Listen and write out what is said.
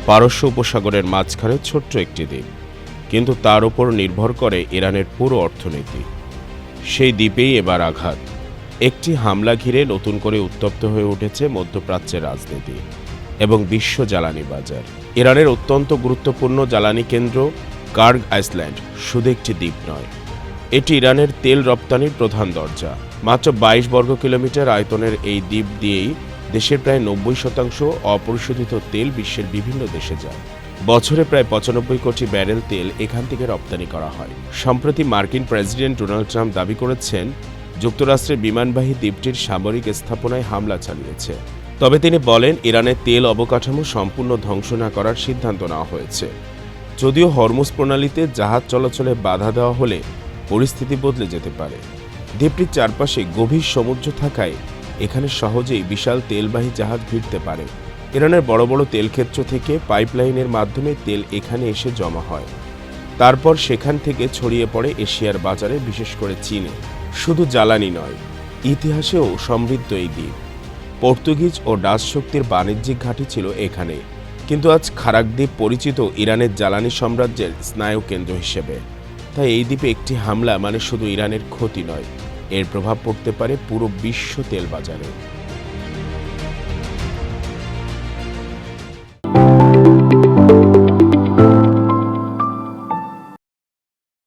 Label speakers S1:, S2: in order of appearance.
S1: পারস্য উপসাগরের মাঝখানে ছোট্ট একটি দ্বীপ, কিন্তু তার উপর নির্ভর করে ইরানের পুরো অর্থনীতি। সেই দ্বীপেই এবার আঘাত। একটি হামলা ঘিরে নতুন করে উত্তপ্ত হয়ে উঠেছে মধ্যপ্রাচ্যের রাজনীতি এবং বিশ্ব জ্বালানি বাজার। ইরানের অত্যন্ত গুরুত্বপূর্ণ জ্বালানি কেন্দ্র কার্গ আইল্যান্ড শুধু একটি দ্বীপ নয়, এটি ইরানের তেল রপ্তানির প্রধান দরজা। মাত্র ২২ বর্গ কিলোমিটার আয়তনের এই দ্বীপ দিয়েই দেশের প্রায় ৯০% অপরিশোধিত তেল বিশ্বের বিভিন্ন দেশে যায়। বছরে প্রায় ৯৫ কোটি ব্যারেল তেল এখান থেকে রপ্তানি করা হয়। সম্প্রতি মার্কিন প্রেসিডেন্ট ডোনাল্ড ট্রাম্প দাবি করেছেন যুক্তরাষ্ট্রের বিমানবাহী দ্বীপটির সামরিক স্থাপনায় হামলা চালিয়েছে। তবে তিনি বলেন ইরানের তেল অবকাঠামো সম্পূর্ণ ধ্বংস না করার সিদ্ধান্ত নেওয়া হয়েছে। যদিও হরমুজ প্রণালীতে জাহাজ চলাচলে বাধা দেওয়া হলে পরিস্থিতি বদলে যেতে পারে। দ্বীপটির চারপাশে গভীর সমুদ্র থাকায় এখানে সহজেই বিশাল তেলবাহী জাহাজ ভিড়তে পারে। ইরানের বড় বড় তেলক্ষেত্র থেকে পাইপলাইনের মাধ্যমে তেল এখানে এসে জমা হয়, তারপর সেখান থেকে ছড়িয়ে পড়ে এশিয়ার বাজারে, বিশেষ করে চীনে। শুধু জ্বালানি নয়, ইতিহাসেও সমৃদ্ধ এই দ্বীপ। পর্তুগিজ ও ডাচ শক্তির বাণিজ্যিক ঘাঁটি ছিল এখানে, কিন্তু আজ খারাক দ্বীপ পরিচিত ইরানের জ্বালানি সাম্রাজ্যের স্নায়ুকেন্দ্র হিসেবে। তাই এই দ্বীপে একটি হামলা মানে শুধু ইরানের ক্ষতি নয়, এর প্রভাব পড়তে পারে পুরো বিশ্ব তেল বাজারে।